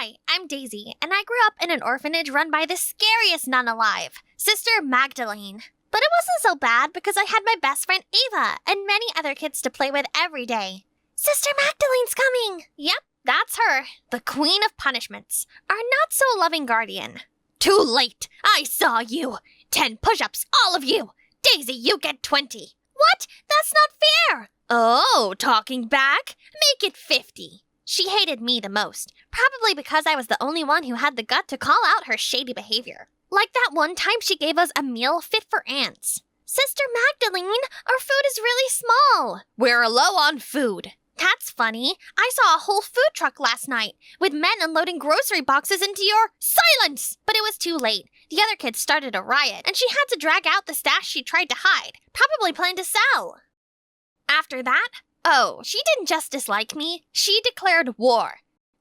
Hi, I'm Daisy, and I grew up in an orphanage run by the scariest nun alive, Sister Magdalene. But it wasn't so bad because I had my best friend Ava and many other kids to play with every day. Sister Magdalene's coming! Yep, that's her, the queen of punishments, our not-so-loving guardian. Too late! I saw you! 10 push-ups, all of you! Daisy, you get 20. What? That's not fair! Oh, talking back? Make it 50. She hated me the most, probably because I was the only one who had the gut to call out her shady behavior. Like that one time she gave us a meal fit for ants. Sister Magdalene, our food is really small. We're low on food. That's funny. I saw a whole food truck last night, with men unloading grocery boxes into your silence! But it was too late. The other kids started a riot, and she had to drag out the stash she tried to hide, probably planned to sell. After that, she didn't just dislike me, she declared war.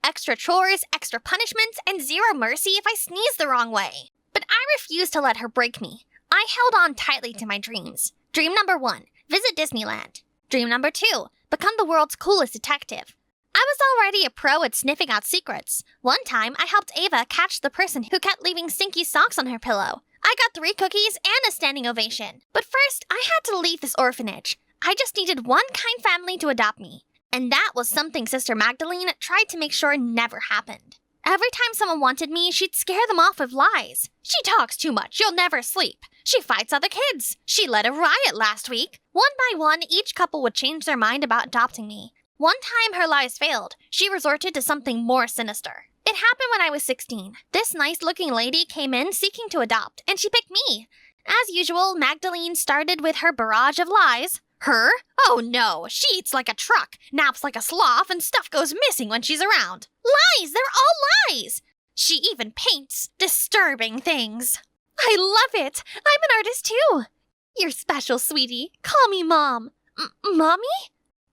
Extra chores, extra punishments, and zero mercy if I sneezed the wrong way. But I refused to let her break me. I held on tightly to my dreams. Dream number 1, visit Disneyland. Dream number 2, become the world's coolest detective. I was already a pro at sniffing out secrets. One time, I helped Ava catch the person who kept leaving stinky socks on her pillow. I got 3 cookies and a standing ovation. But first, I had to leave this orphanage. I just needed one kind family to adopt me. And that was something Sister Magdalene tried to make sure never happened. Every time someone wanted me, she'd scare them off with lies. She talks too much, you'll never sleep. She fights other kids. She led a riot last week. One by one, each couple would change their mind about adopting me. One time her lies failed. She resorted to something more sinister. It happened when I was 16. This nice-looking lady came in seeking to adopt, and she picked me. As usual, Magdalene started with her barrage of lies. Her? Oh no, she eats like a truck, naps like a sloth, and stuff goes missing when she's around. Lies! They're all lies! She even paints disturbing things. I love it! I'm an artist too! You're special, sweetie. Call me Mom. Mommy?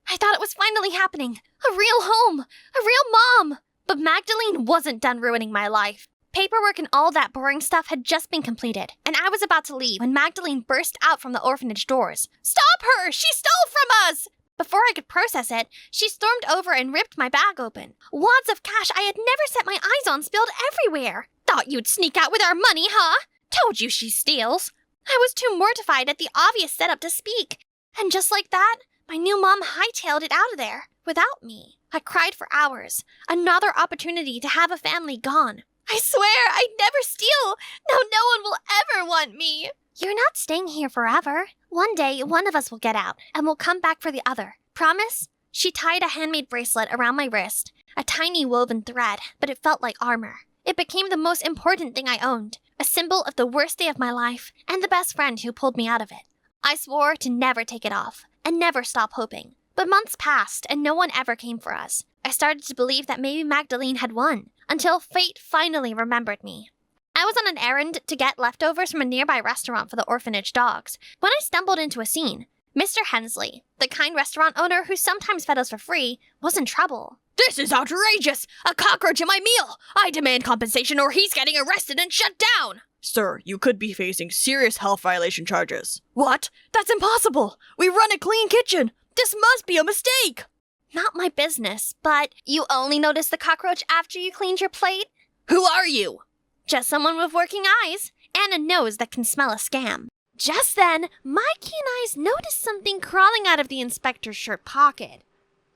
I thought it was finally happening. A real home. A real mom. But Magdalene wasn't done ruining my life. Paperwork and all that boring stuff had just been completed, and I was about to leave when Magdalene burst out from the orphanage doors. Stop her! She stole from us! Before I could process it, she stormed over and ripped my bag open. Wads of cash I had never set my eyes on spilled everywhere. Thought you'd sneak out with our money, huh? Told you she steals. I was too mortified at the obvious setup to speak. And just like that, my new mom hightailed it out of there, without me. I cried for hours. Another opportunity to have a family gone. I swear, I'd never steal. Now no one will ever want me. You're not staying here forever. One day, one of us will get out, and we'll come back for the other. Promise? She tied a handmade bracelet around my wrist, a tiny woven thread, but it felt like armor. It became the most important thing I owned, a symbol of the worst day of my life, and the best friend who pulled me out of it. I swore to never take it off, and never stop hoping. But months passed, and no one ever came for us. I started to believe that maybe Magdalene had won, until fate finally remembered me. I was on an errand to get leftovers from a nearby restaurant for the orphanage dogs, when I stumbled into a scene. Mr. Hensley, the kind restaurant owner who sometimes fed us for free, was in trouble. This is outrageous! A cockroach in my meal! I demand compensation or he's getting arrested and shut down! Sir, you could be facing serious health violation charges. What? That's impossible! We run a clean kitchen! This must be a mistake! Not my business, but you only noticed the cockroach after you cleaned your plate? Who are you? Just someone with working eyes and a nose that can smell a scam. Just then, my keen eyes noticed something crawling out of the inspector's shirt pocket.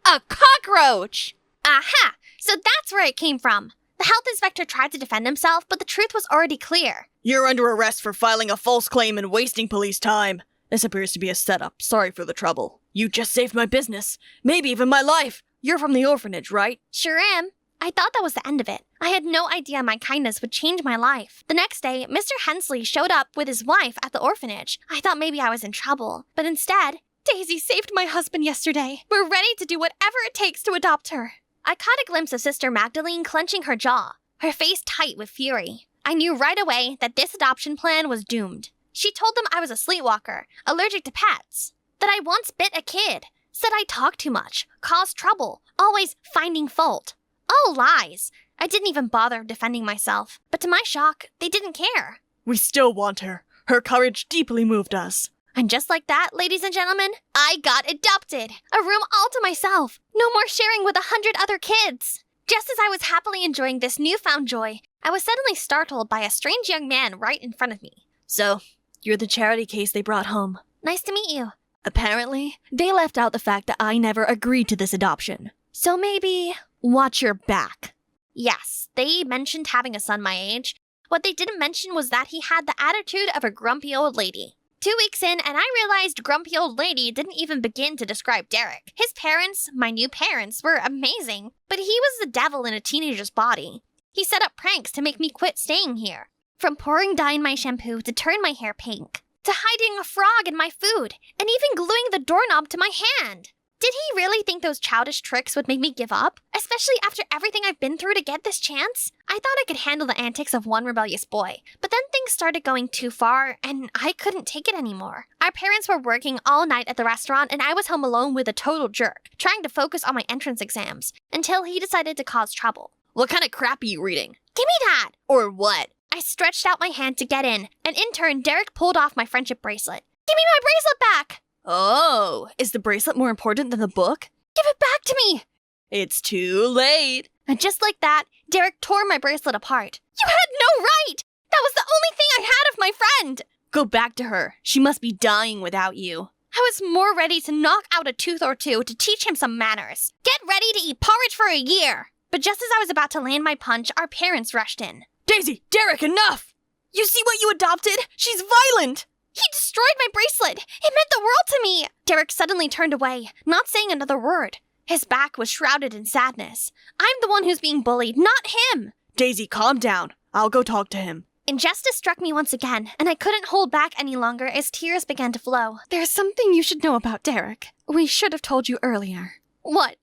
A cockroach! Aha! So that's where it came from. The health inspector tried to defend himself, but the truth was already clear. You're under arrest for filing a false claim and wasting police time. This appears to be a setup. Sorry for the trouble. You just saved my business. Maybe even my life. You're from the orphanage, right? Sure am. I thought that was the end of it. I had no idea my kindness would change my life. The next day, Mr. Hensley showed up with his wife at the orphanage. I thought maybe I was in trouble, but instead, Daisy saved my husband yesterday. We're ready to do whatever it takes to adopt her. I caught a glimpse of Sister Magdalene clenching her jaw, her face tight with fury. I knew right away that this adoption plan was doomed. She told them I was a sleepwalker, allergic to pets, that I once bit a kid, said I talked too much, caused trouble, always finding fault. All lies. I didn't even bother defending myself, but to my shock, they didn't care. We still want her. Her courage deeply moved us. And just like that, ladies and gentlemen, I got adopted. A room all to myself. No more sharing with 100 other kids. Just as I was happily enjoying this newfound joy, I was suddenly startled by a strange young man right in front of me. So, you're the charity case they brought home. Nice to meet you. Apparently, they left out the fact that I never agreed to this adoption. So maybe, watch your back. Yes, they mentioned having a son my age. What they didn't mention was that he had the attitude of a grumpy old lady. 2 weeks in, and I realized grumpy old lady didn't even begin to describe Derek. His parents, my new parents, were amazing, but he was the devil in a teenager's body. He set up pranks to make me quit staying here. From pouring dye in my shampoo to turn my hair pink, to hiding a frog in my food, and even gluing the doorknob to my hand. Did he really think those childish tricks would make me give up? Especially after everything I've been through to get this chance? I thought I could handle the antics of one rebellious boy, but then things started going too far, and I couldn't take it anymore. Our parents were working all night at the restaurant, and I was home alone with a total jerk, trying to focus on my entrance exams, until he decided to cause trouble. What kind of crap are you reading? Give me that! Or what? I stretched out my hand to get in, and in turn, Derek pulled off my friendship bracelet. Give me my bracelet back! Oh, is the bracelet more important than the book? Give it back to me! It's too late. And just like that, Derek tore my bracelet apart. You had no right! That was the only thing I had of my friend! Go back to her. She must be dying without you. I was more ready to knock out a tooth or two to teach him some manners. Get ready to eat porridge for a year! But just as I was about to land my punch, our parents rushed in. Daisy! Derek, enough! You see what you adopted? She's violent! He destroyed my bracelet! It meant the world to me! Derek suddenly turned away, not saying another word. His back was shrouded in sadness. I'm the one who's being bullied, not him! Daisy, calm down. I'll go talk to him. Injustice struck me once again, and I couldn't hold back any longer as tears began to flow. There's something you should know about Derek. We should have told you earlier. What?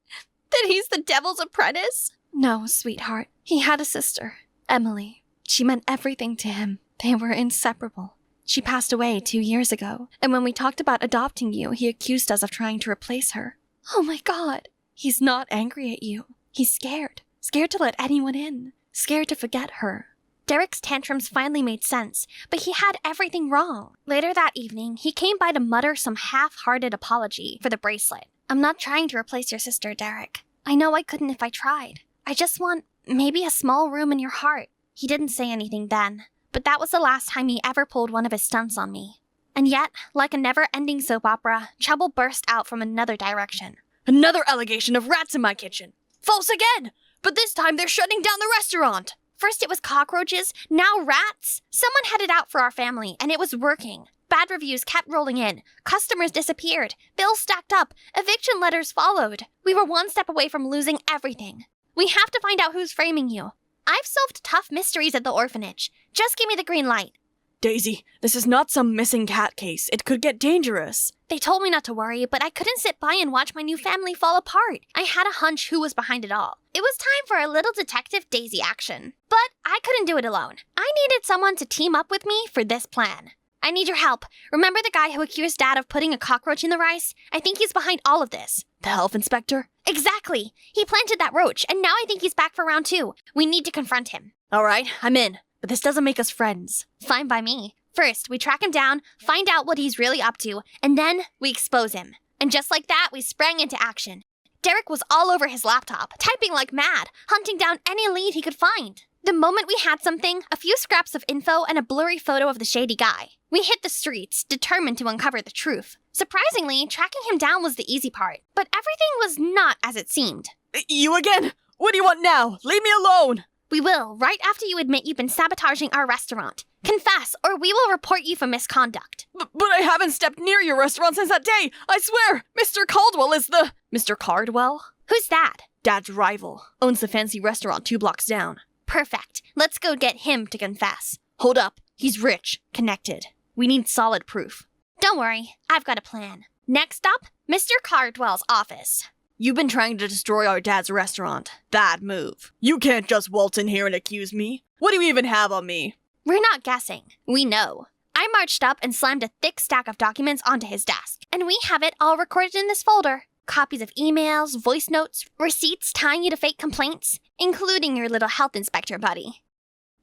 That he's the devil's apprentice? No, sweetheart. He had a sister, Emily. She meant everything to him. They were inseparable. She passed away 2 years ago, and when we talked about adopting you, he accused us of trying to replace her. Oh my God! He's not angry at you. He's scared. Scared to let anyone in. Scared to forget her. Derek's tantrums finally made sense, but he had everything wrong. Later that evening, he came by to mutter some half-hearted apology for the bracelet. I'm not trying to replace your sister, Derek. I know I couldn't if I tried. I just want maybe a small room in your heart. He didn't say anything then, but that was the last time he ever pulled one of his stunts on me. And yet, like a never-ending soap opera, trouble burst out from another direction. Another allegation of rats in my kitchen. False again! But this time they're shutting down the restaurant! First it was cockroaches, now rats. Someone had it out for our family, and it was working. Bad reviews kept rolling in. Customers disappeared. Bills stacked up. Eviction letters followed. We were one step away from losing everything. We have to find out who's framing you. I've solved tough mysteries at the orphanage. Just give me the green light. Daisy, this is not some missing cat case. It could get dangerous. They told me not to worry, but I couldn't sit by and watch my new family fall apart. I had a hunch who was behind it all. It was time for a little Detective Daisy action. But I couldn't do it alone. I needed someone to team up with me for this plan. I need your help. Remember the guy who accused Dad of putting a cockroach in the rice? I think he's behind all of this. The health inspector? Exactly. He planted that roach, and now I think he's back for round 2. We need to confront him. All right, I'm in. But this doesn't make us friends. Fine by me. First, we track him down, find out what he's really up to, and then we expose him. And just like that, we sprang into action. Derek was all over his laptop, typing like mad, hunting down any lead he could find. The moment we had something, a few scraps of info and a blurry photo of the shady guy, we hit the streets, determined to uncover the truth. Surprisingly, tracking him down was the easy part, but everything was not as it seemed. You again? What do you want now? Leave me alone! We will, right after you admit you've been sabotaging our restaurant. Confess, or we will report you for misconduct. But I haven't stepped near your restaurant since that day! I swear! Mr. Caldwell is the... Mr. Cardwell? Who's that? Dad's rival. Owns the fancy restaurant 2 blocks down. Perfect. Let's go get him to confess. Hold up. He's rich. Connected. We need solid proof. Don't worry. I've got a plan. Next up, Mr. Cardwell's office. You've been trying to destroy our dad's restaurant. Bad move. You can't just waltz in here and accuse me. What do you even have on me? We're not guessing. We know. I marched up and slammed a thick stack of documents onto his desk, and we have it all recorded in this folder. Copies of emails, voice notes, receipts tying you to fake complaints, including your little health inspector buddy.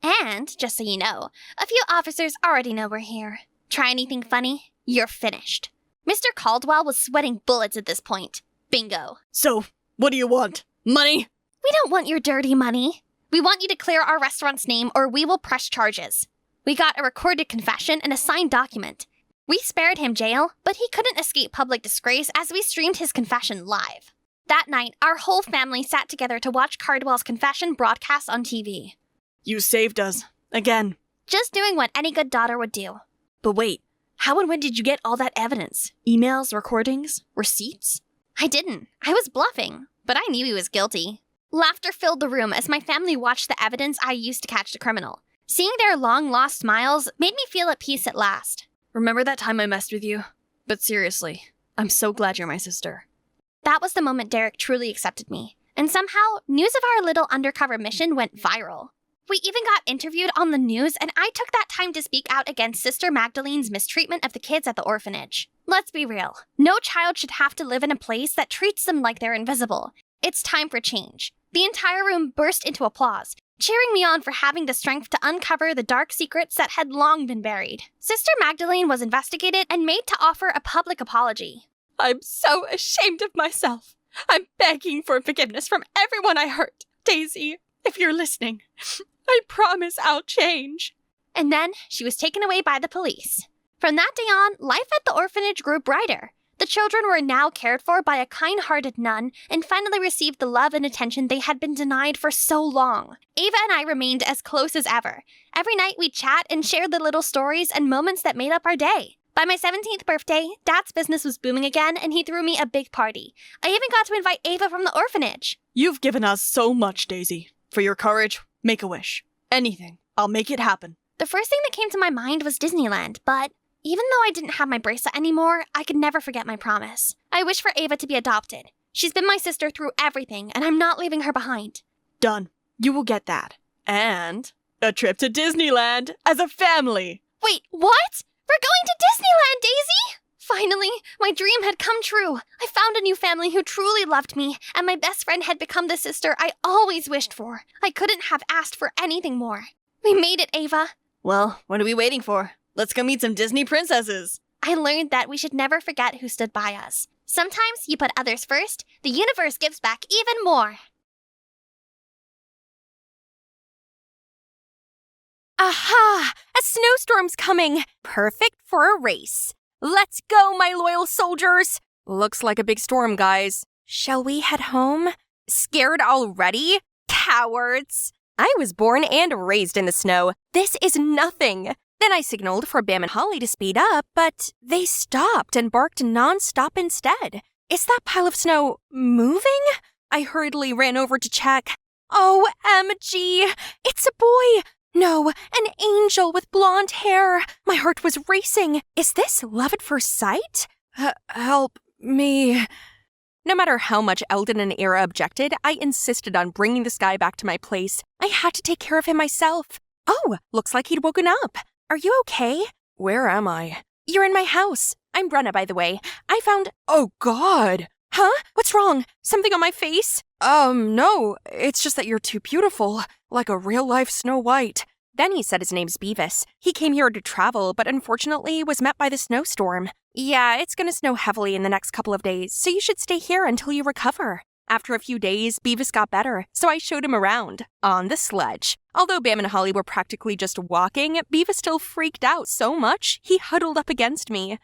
And, just so you know, a few officers already know we're here. Try anything funny, you're finished. Mr. Caldwell was sweating bullets at this point. Bingo. So, what do you want? Money? We don't want your dirty money. We want you to clear our restaurant's name or we will press charges. We got a recorded confession and a signed document. We spared him jail, but he couldn't escape public disgrace as we streamed his confession live. That night, our whole family sat together to watch Cardwell's confession broadcast on TV. You saved us. Again. Just doing what any good daughter would do. But wait, how and when did you get all that evidence? Emails, recordings, receipts? I didn't. I was bluffing, but I knew he was guilty. Laughter filled the room as my family watched the evidence I used to catch the criminal. Seeing their long-lost smiles made me feel at peace at last. Remember that time I messed with you? But seriously, I'm so glad you're my sister. That was the moment Derek truly accepted me. And somehow, news of our little undercover mission went viral. We even got interviewed on the news, and I took that time to speak out against Sister Magdalene's mistreatment of the kids at the orphanage. Let's be real. No child should have to live in a place that treats them like they're invisible. It's time for change. The entire room burst into applause, cheering me on for having the strength to uncover the dark secrets that had long been buried. Sister Magdalene was investigated and made to offer a public apology. I'm so ashamed of myself. I'm begging for forgiveness from everyone I hurt. Daisy, if you're listening, I promise I'll change. And then she was taken away by the police. From that day on, life at the orphanage grew brighter. The children were now cared for by a kind-hearted nun and finally received the love and attention they had been denied for so long. Ava and I remained as close as ever. Every night we'd chat and share the little stories and moments that made up our day. By my 17th birthday, Dad's business was booming again and he threw me a big party. I even got to invite Ava from the orphanage. You've given us so much, Daisy. For your courage, make a wish. Anything. I'll make it happen. The first thing that came to my mind was Disneyland, but even though I didn't have my bracelet anymore, I could never forget my promise. I wish for Ava to be adopted. She's been my sister through everything, and I'm not leaving her behind. Done. You will get that. And a trip to Disneyland as a family. Wait, what? We're going to Disneyland, Daisy! Finally, my dream had come true. I found a new family who truly loved me, and my best friend had become the sister I always wished for. I couldn't have asked for anything more. We made it, Ava. Well, what are we waiting for? Let's go meet some Disney princesses. I learned that we should never forget who stood by us. Sometimes you put others first, the universe gives back even more. Aha! A snowstorm's coming! Perfect for a race. Let's go, my loyal soldiers! Looks like a big storm, guys. Shall we head home? Scared already? Cowards! I was born and raised in the snow. This is nothing. Then I signaled for Bam and Holly to speed up, but they stopped and barked non-stop instead. Is that pile of snow moving? I hurriedly ran over to check. OMG! It's a boy! No, an angel with blonde hair. My heart was racing. Is this love at first sight? Help me. No matter how much Eldon and Era objected, I insisted on bringing this guy back to my place. I had to take care of him myself. Oh, looks like he'd woken up. Are you okay? Where am I? You're in my house. I'm Brenna, by the way. I found— Oh, God. Huh? What's wrong? Something on my face? No. It's just that you're too beautiful. Like a real-life Snow White. Then he said his name's Beavis. He came here to travel, but unfortunately was met by the snowstorm. Yeah, it's gonna snow heavily in the next couple of days, so you should stay here until you recover. After a few days, Beavis got better, so I showed him around. On the sledge. Although Bam and Holly were practically just walking, Beavis still freaked out so much, he huddled up against me.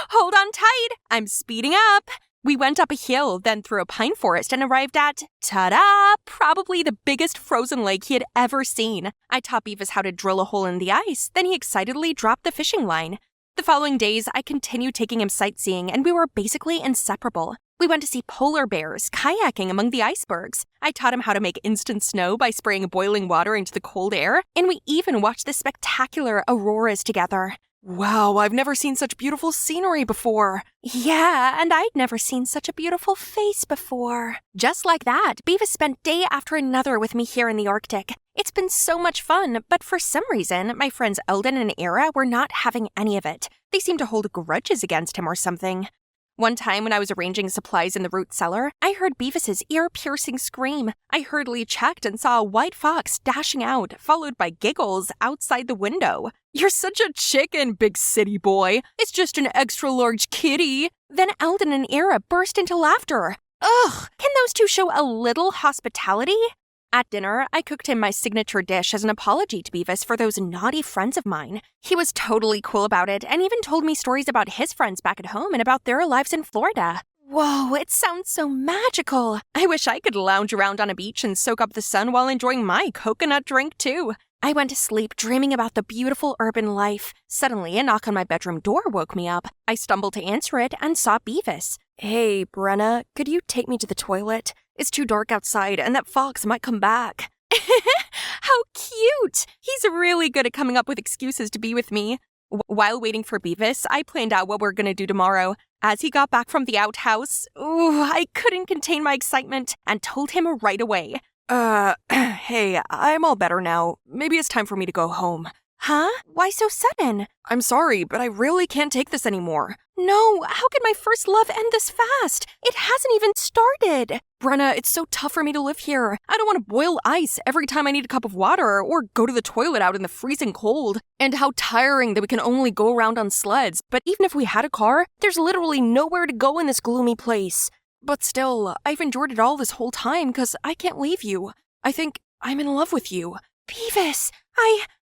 Hold on tight, I'm speeding up. We went up a hill, then through a pine forest and arrived at, ta-da, probably the biggest frozen lake he had ever seen. I taught Beavis how to drill a hole in the ice, then he excitedly dropped the fishing line. The following days, I continued taking him sightseeing, and we were basically inseparable. We went to see polar bears, kayaking among the icebergs. I taught him how to make instant snow by spraying boiling water into the cold air, and we even watched the spectacular auroras together. Wow, I've never seen such beautiful scenery before. Yeah, and I'd never seen such a beautiful face before. Just like that, Beavis spent day after another with me here in the Arctic. It's been so much fun, but for some reason, my friends Eldon and Era were not having any of it. They seemed to hold grudges against him or something. One time when I was arranging supplies in the root cellar, I heard Beavis's ear-piercing scream. I hurriedly checked and saw a white fox dashing out, followed by giggles outside the window. You're such a chicken, big city boy. It's just an extra-large kitty. Then Eldon and Era burst into laughter. Ugh, can those two show a little hospitality? At dinner, I cooked him my signature dish as an apology to Beavis for those naughty friends of mine. He was totally cool about it and even told me stories about his friends back at home and about their lives in Florida. Whoa, it sounds so magical. I wish I could lounge around on a beach and soak up the sun while enjoying my coconut drink, too. I went to sleep dreaming about the beautiful urban life. Suddenly, a knock on my bedroom door woke me up. I stumbled to answer it and saw Beavis. Hey, Brenna, could you take me to the toilet? It's too dark outside and that fox might come back. How cute! He's really good at coming up with excuses to be with me. While waiting for Beavis, I planned out what we're gonna do tomorrow. As he got back from the outhouse, I couldn't contain my excitement and told him right away. Hey, I'm all better now. Maybe it's time for me to go home. Huh? Why so sudden? I'm sorry, but I really can't take this anymore. No, how could my first love end this fast? It hasn't even started. Brenna, it's so tough for me to live here. I don't want to boil ice every time I need a cup of water or go to the toilet out in the freezing cold. And how tiring that we can only go around on sleds. But even if we had a car, there's literally nowhere to go in this gloomy place. But still, I've endured it all this whole time because I can't leave you. I think I'm in love with you. Beavis,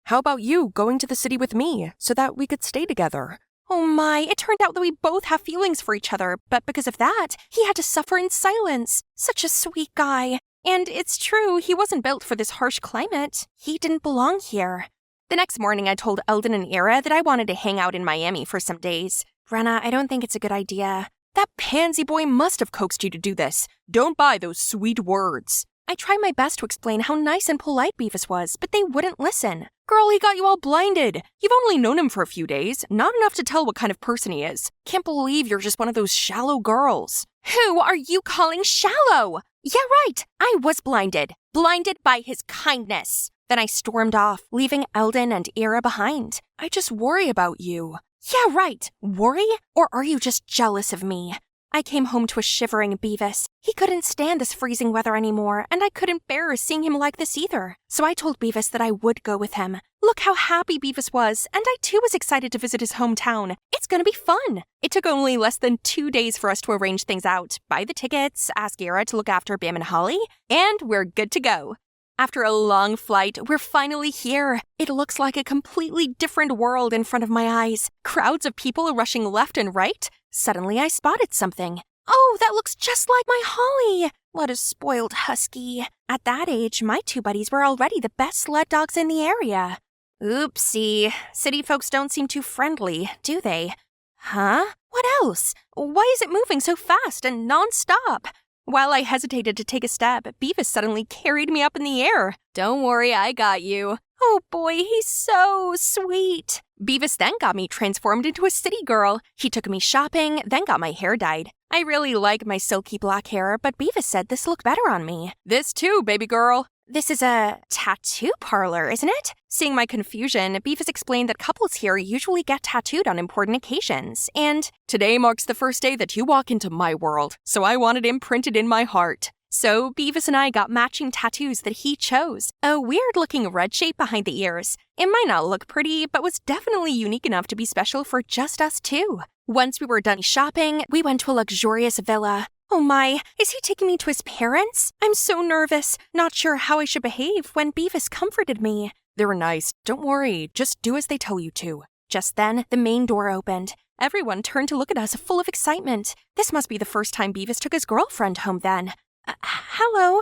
How about you going to the city with me so that we could stay together? Oh my, it turned out that we both have feelings for each other, but because of that, he had to suffer in silence. Such a sweet guy. And it's true, he wasn't built for this harsh climate. He didn't belong here. The next morning, I told Eldon and Ira that I wanted to hang out in Miami for some days. Brenna, I don't think it's a good idea. That pansy boy must have coaxed you to do this. Don't buy those sweet words. I tried my best to explain how nice and polite Beavis was, but they wouldn't listen. Girl, he got you all blinded. You've only known him for a few days, not enough to tell what kind of person he is. Can't believe you're just one of those shallow girls. Who are you calling shallow? Yeah, right. I was blinded. Blinded by his kindness. Then I stormed off, leaving Eldon and Ira behind. I just worry about you. Yeah, right. Worry? Or are you just jealous of me? I came home to a shivering Beavis. He couldn't stand this freezing weather anymore, and I couldn't bear seeing him like this either. So I told Beavis that I would go with him. Look how happy Beavis was, and I too was excited to visit his hometown. It's gonna be fun. It took only less than 2 days for us to arrange things out, buy the tickets, ask Ira to look after Bam and Holly, and we're good to go. After a long flight, we're finally here. It looks like a completely different world in front of my eyes. Crowds of people rushing left and right. Suddenly, I spotted something. Oh, that looks just like my Holly. What a spoiled husky. At that age, my two buddies were already the best sled dogs in the area. Oopsie. City folks don't seem too friendly, do they? Huh? What else? Why is it moving so fast and non-stop? While I hesitated to take a step, Beavis suddenly carried me up in the air. Don't worry, I got you. Oh boy, he's so sweet. Beavis then got me transformed into a city girl. He took me shopping, then got my hair dyed. I really like my silky black hair, but Beavis said this looked better on me. This too, baby girl. This is a tattoo parlor, isn't it? Seeing my confusion, Beavis explained that couples here usually get tattooed on important occasions, and today marks the first day that you walk into my world, so I want it imprinted in my heart. So Beavis and I got matching tattoos that he chose. A weird-looking red shape behind the ears. It might not look pretty, but was definitely unique enough to be special for just us two. Once we were done shopping, we went to a luxurious villa. Oh my, is he taking me to his parents? I'm so nervous, not sure how I should behave when Beavis comforted me. They were nice, don't worry, just do as they tell you to. Just then, the main door opened. Everyone turned to look at us full of excitement. This must be the first time Beavis took his girlfriend home then. Hello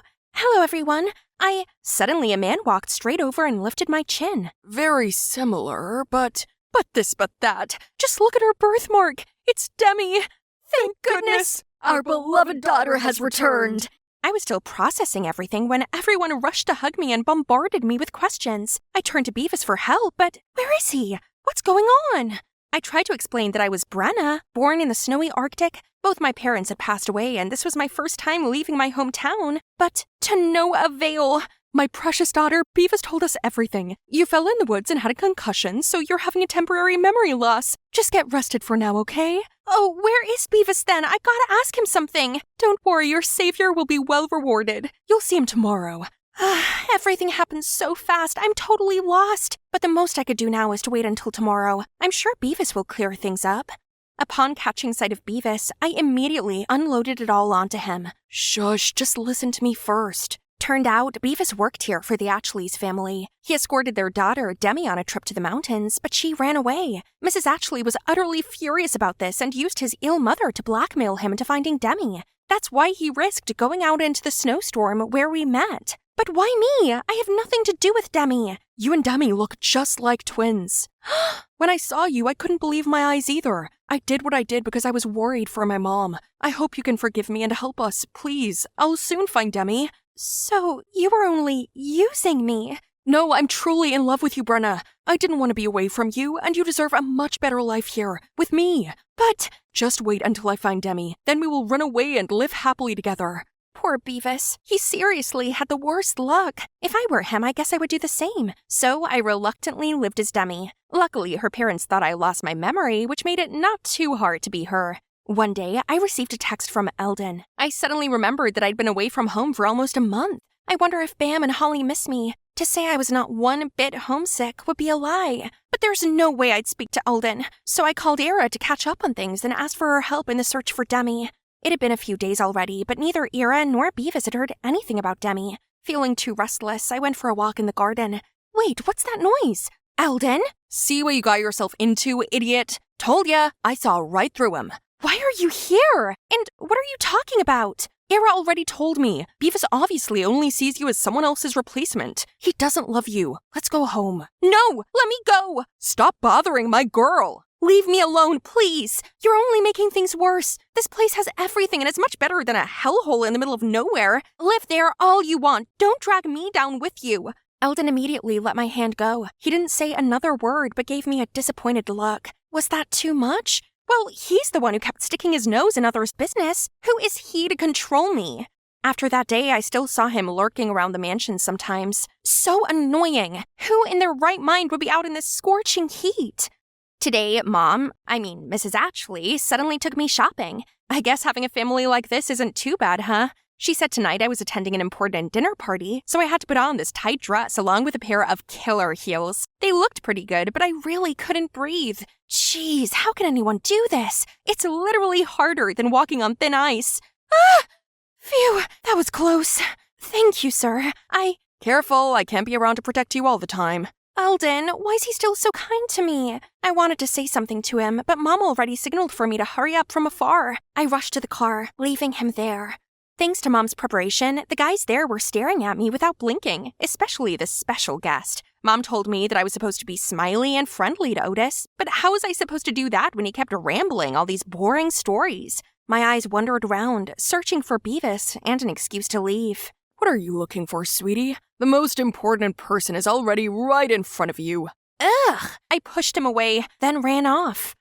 everyone. Suddenly a man walked straight over and lifted my chin. Very similar, but that. Just look at her birthmark. It's Demi. Thank goodness. Our beloved daughter has returned. I was still processing everything when everyone rushed to hug me and bombarded me with questions. I turned to Beavis for help, but where is he? What's going on? I tried to explain that I was Brenna, born in the snowy Arctic. Both my parents had passed away, and this was my first time leaving my hometown. But to no avail. My precious daughter, Beavis told us everything. You fell in the woods and had a concussion, so you're having a temporary memory loss. Just get rested for now, okay? Oh, where is Beavis then? I gotta ask him something. Don't worry, your savior will be well rewarded. You'll see him tomorrow. Everything happened so fast, I'm totally lost. But the most I could do now is to wait until tomorrow. I'm sure Beavis will clear things up. Upon catching sight of Beavis, I immediately unloaded it all onto him. Shush, just listen to me first. Turned out, Beavis worked here for the Atchley's family. He escorted their daughter, Demi, on a trip to the mountains, but she ran away. Mrs. Atchley was utterly furious about this and used his ill mother to blackmail him into finding Demi. That's why he risked going out into the snowstorm where we met. But why me? I have nothing to do with Demi. You and Demi look just like twins. When I saw you, I couldn't believe my eyes either. I did what I did because I was worried for my mom. I hope you can forgive me and help us, please. I'll soon find Demi. So, you were only using me? No, I'm truly in love with you, Brenna. I didn't want to be away from you, and you deserve a much better life here, with me. But just wait until I find Demi. Then we will run away and live happily together. Poor Beavis. He seriously had the worst luck. If I were him, I guess I would do the same. So I reluctantly lived as Demi. Luckily, her parents thought I lost my memory, which made it not too hard to be her. One day, I received a text from Eldon. I suddenly remembered that I'd been away from home for almost a month. I wonder if Bam and Holly miss me. To say I was not one bit homesick would be a lie. But there's no way I'd speak to Eldon. So I called Ira to catch up on things and asked for her help in the search for Demi. It had been a few days already, but neither Ira nor Beavis had heard anything about Demi. Feeling too restless, I went for a walk in the garden. Wait, what's that noise? Eldon? See what you got yourself into, idiot? Told ya, I saw right through him. Why are you here? And what are you talking about? Ira already told me. Beavis obviously only sees you as someone else's replacement. He doesn't love you. Let's go home. No, let me go. Stop bothering my girl. Leave me alone, please. You're only making things worse. This place has everything and it's much better than a hellhole in the middle of nowhere. Live there all you want. Don't drag me down with you. Eldon immediately let my hand go. He didn't say another word but gave me a disappointed look. Was that too much? Well, he's the one who kept sticking his nose in others' business. Who is he to control me? After that day, I still saw him lurking around the mansion sometimes. So annoying. Who in their right mind would be out in this scorching heat? Today, Mrs. Atchley, suddenly took me shopping. I guess having a family like this isn't too bad, huh? She said tonight I was attending an important dinner party, so I had to put on this tight dress along with a pair of killer heels. They looked pretty good, but I really couldn't breathe. Jeez, how can anyone do this? It's literally harder than walking on thin ice. Ah! Phew, that was close. Thank you, sir. Careful, I can't be around to protect you all the time. Eldon, why is he still so kind to me? I wanted to say something to him, but Mom already signaled for me to hurry up from afar. I rushed to the car, leaving him there. Thanks to Mom's preparation, the guys there were staring at me without blinking, especially the special guest. Mom told me that I was supposed to be smiley and friendly to Otis, but how was I supposed to do that when he kept rambling all these boring stories? My eyes wandered around, searching for Beavis and an excuse to leave. What are you looking for, sweetie? The most important person is already right in front of you. Ugh! I pushed him away, then ran off.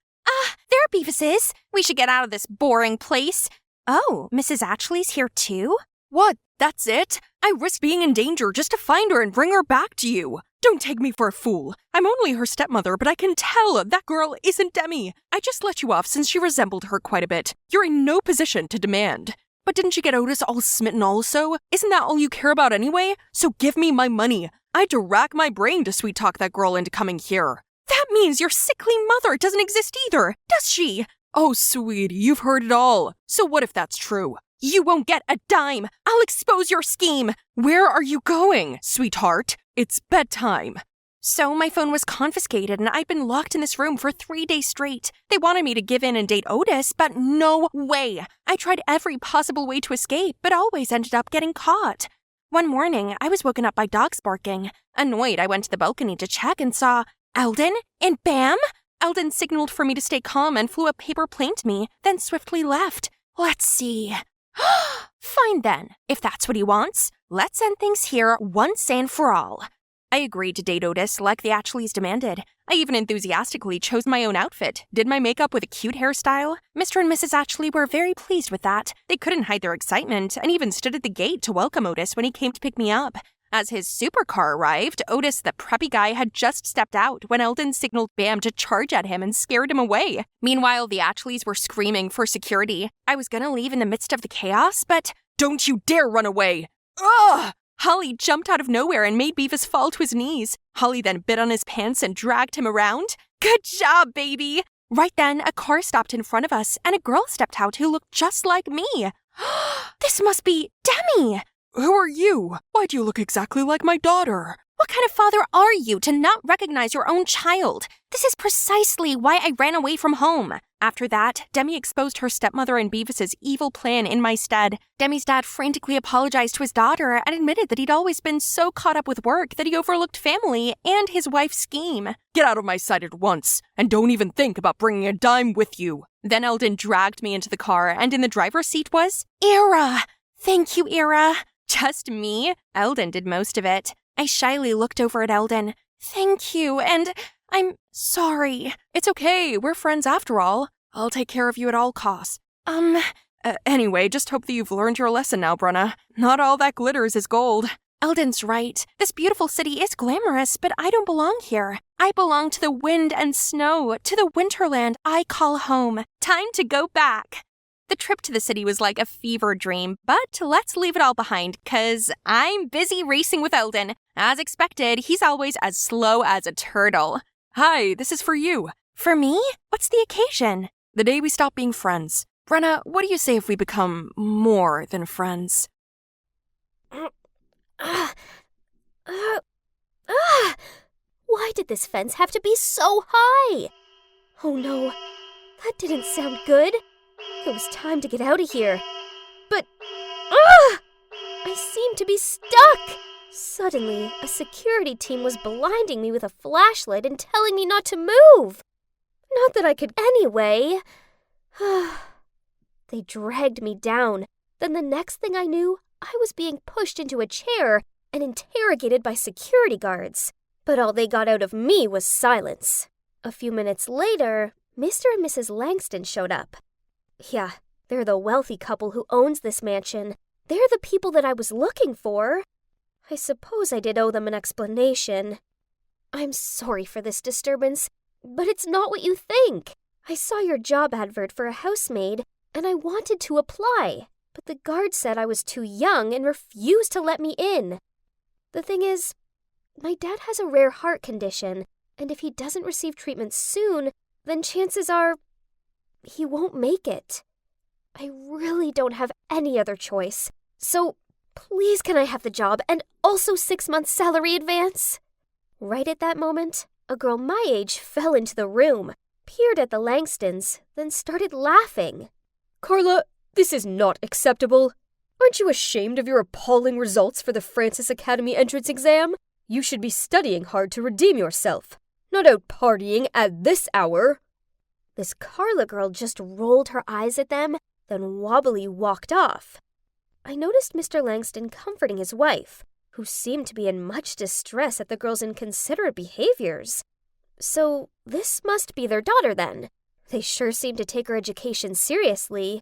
There Beavis is. We should get out of this boring place. Oh, Mrs. Atchley's here too? What? That's it? I risked being in danger just to find her and bring her back to you. Don't take me for a fool. I'm only her stepmother, but I can tell that girl isn't Demi. I just let you off since she resembled her quite a bit. You're in no position to demand. But didn't you get Otis all smitten also? Isn't that all you care about anyway? So give me my money. I had to rack my brain to sweet-talk that girl into coming here. That means your sickly mother doesn't exist either, does she? Oh, sweetie, you've heard it all. So what if that's true? You won't get a dime. I'll expose your scheme. Where are you going, sweetheart? It's bedtime. So my phone was confiscated and I'd been locked in this room for 3 days straight. They wanted me to give in and date Otis, but no way. I tried every possible way to escape, but always ended up getting caught. One morning, I was woken up by dogs barking. Annoyed, I went to the balcony to check and saw Eldon and Bam. Eldon signaled for me to stay calm and flew a paper plane to me, then swiftly left. Let's see. Fine then, if that's what he wants. Let's end things here once and for all. I agreed to date Otis like the Atchleys demanded. I even enthusiastically chose my own outfit, did my makeup with a cute hairstyle. Mr. and Mrs. Atchley were very pleased with that. They couldn't hide their excitement and even stood at the gate to welcome Otis when he came to pick me up. As his supercar arrived, Otis, the preppy guy, had just stepped out when Eldon signaled Bam to charge at him and scared him away. Meanwhile, the Atchleys were screaming for security. I was gonna leave in the midst of the chaos, but don't you dare run away! Ugh! Holly jumped out of nowhere and made Beavis fall to his knees. Holly then bit on his pants and dragged him around. Good job, baby! Right then, a car stopped in front of us, and a girl stepped out who looked just like me. This must be Demi! Who are you? Why do you look exactly like my daughter? What kind of father are you to not recognize your own child? This is precisely why I ran away from home. After that, Demi exposed her stepmother and Beavis's evil plan in my stead. Demi's dad frantically apologized to his daughter and admitted that he'd always been so caught up with work that he overlooked family and his wife's scheme. Get out of my sight at once, and don't even think about bringing a dime with you. Then Eldon dragged me into the car, and in the driver's seat was Ira. Thank you, Ira. Just me? Eldon did most of it. I shyly looked over at Eldon. Thank you, and I'm sorry. It's okay, we're friends after all. I'll take care of you at all costs. Anyway, just hope that you've learned your lesson now, Brenna. Not all that glitters is gold. Eldon's right. This beautiful city is glamorous, but I don't belong here. I belong to the wind and snow, to the winterland I call home. Time to go back. The trip to the city was like a fever dream, but let's leave it all behind, 'cause I'm busy racing with Eldon. As expected, he's always as slow as a turtle. Hi, this is for you. For me? What's the occasion? The day we stop being friends. Brenna, what do you say if we become more than friends? Why did this fence have to be so high? Oh no, that didn't sound good. It was time to get out of here. But, I seemed to be stuck. Suddenly, a security team was blinding me with a flashlight and telling me not to move. Not that I could anyway. They dragged me down. Then the next thing I knew, I was being pushed into a chair and interrogated by security guards. But all they got out of me was silence. A few minutes later, Mr. and Mrs. Langston showed up. Yeah, they're the wealthy couple who owns this mansion. They're the people that I was looking for. I suppose I did owe them an explanation. I'm sorry for this disturbance, but it's not what you think. I saw your job advert for a housemaid, and I wanted to apply, but the guard said I was too young and refused to let me in. The thing is, my dad has a rare heart condition, and if he doesn't receive treatment soon, then chances are he won't make it. I really don't have any other choice. So, please can I have the job and also 6 months salary advance? Right at that moment, a girl my age fell into the room, peered at the Langstons, then started laughing. Carla, this is not acceptable. Aren't you ashamed of your appalling results for the Francis Academy entrance exam? You should be studying hard to redeem yourself, not out partying at this hour. This Carla girl just rolled her eyes at them, then wobbly walked off. I noticed Mr. Langston comforting his wife, who seemed to be in much distress at the girl's inconsiderate behaviors. So this must be their daughter then. They sure seem to take her education seriously.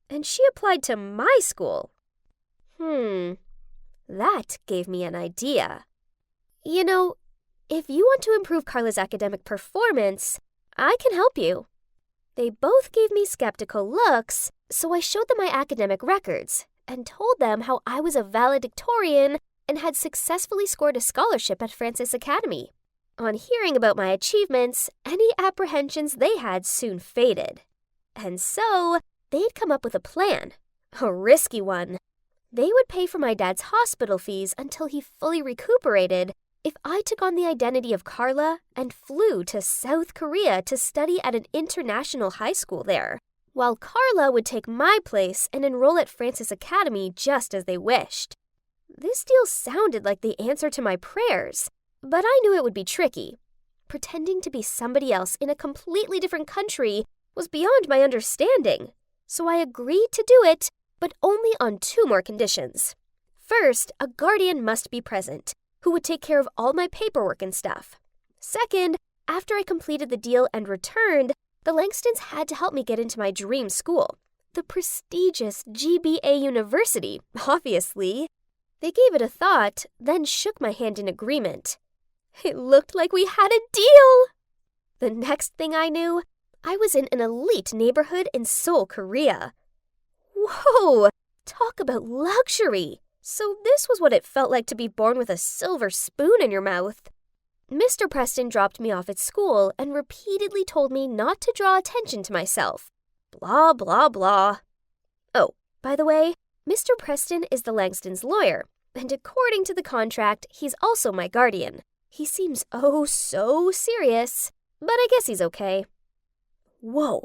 And she applied to my school. That gave me an idea. You know, if you want to improve Carla's academic performance, I can help you. They both gave me skeptical looks, so I showed them my academic records and told them how I was a valedictorian and had successfully scored a scholarship at Francis Academy. On hearing about my achievements, any apprehensions they had soon faded. And so, they'd come up with a plan, a risky one. They would pay for my dad's hospital fees until he fully recuperated if I took on the identity of Carla and flew to South Korea to study at an international high school there, while Carla would take my place and enroll at Francis Academy just as they wished. This deal sounded like the answer to my prayers, but I knew it would be tricky. Pretending to be somebody else in a completely different country was beyond my understanding, so I agreed to do it, but only on 2 more conditions. First, a guardian must be present, who would take care of all my paperwork and stuff. Second, after I completed the deal and returned, the Langstons had to help me get into my dream school, the prestigious GBA University, obviously. They gave it a thought, then shook my hand in agreement. It looked like we had a deal! The next thing I knew, I was in an elite neighborhood in Seoul, Korea. Whoa! Talk about luxury! So this was what it felt like to be born with a silver spoon in your mouth. Mr. Preston dropped me off at school and repeatedly told me not to draw attention to myself. Blah, blah, blah. Oh, by the way, Mr. Preston is the Langstons' lawyer, and according to the contract, he's also my guardian. He seems oh so serious, but I guess he's okay. Whoa,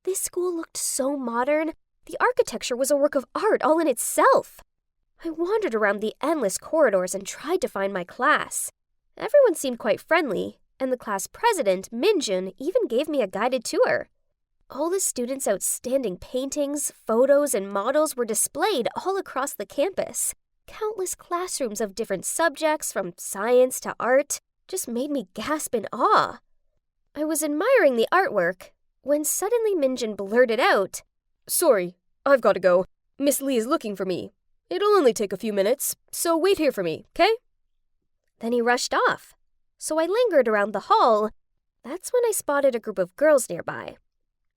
this school looked so modern. The architecture was a work of art all in itself. I wandered around the endless corridors and tried to find my class. Everyone seemed quite friendly, and the class president, Minjun, even gave me a guided tour. All the students' outstanding paintings, photos, and models were displayed all across the campus. Countless classrooms of different subjects, from science to art, just made me gasp in awe. I was admiring the artwork when suddenly Minjun blurted out, Sorry, I've got to go. Miss Lee is looking for me. It'll only take a few minutes, so wait here for me, okay? Then he rushed off. So I lingered around the hall. That's when I spotted a group of girls nearby.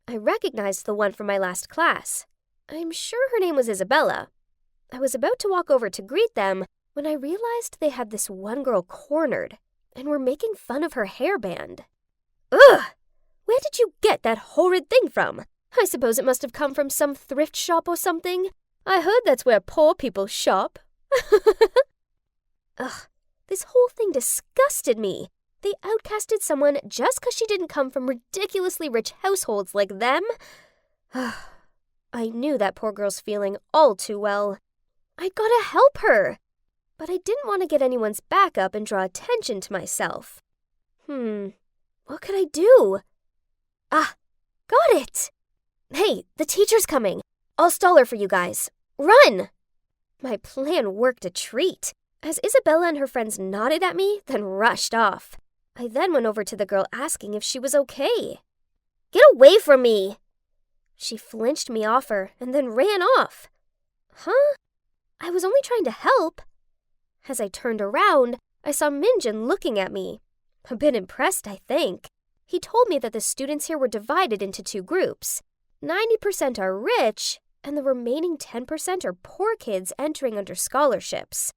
I recognized the one from my last class. I'm sure her name was Isabella. I was about to walk over to greet them when I realized they had this one girl cornered and were making fun of her hairband. Ugh! Where did you get that horrid thing from? I suppose it must have come from some thrift shop or something. I heard that's where poor people shop. Ugh, this whole thing disgusted me. They outcasted someone just because she didn't come from ridiculously rich households like them. I knew that poor girl's feeling all too well. I gotta help her. But I didn't want to get anyone's back up and draw attention to myself. What could I do? Ah, got it! Hey, the teacher's coming. I'll stall her for you guys. Run! My plan worked a treat, as Isabella and her friends nodded at me, then rushed off. I then went over to the girl asking if she was okay. Get away from me! She flinched me off her and then ran off. Huh? I was only trying to help. As I turned around, I saw Minjun looking at me. A bit impressed, I think. He told me that the students here were divided into two groups. 90% are rich, and the remaining 10% are poor kids entering under scholarships.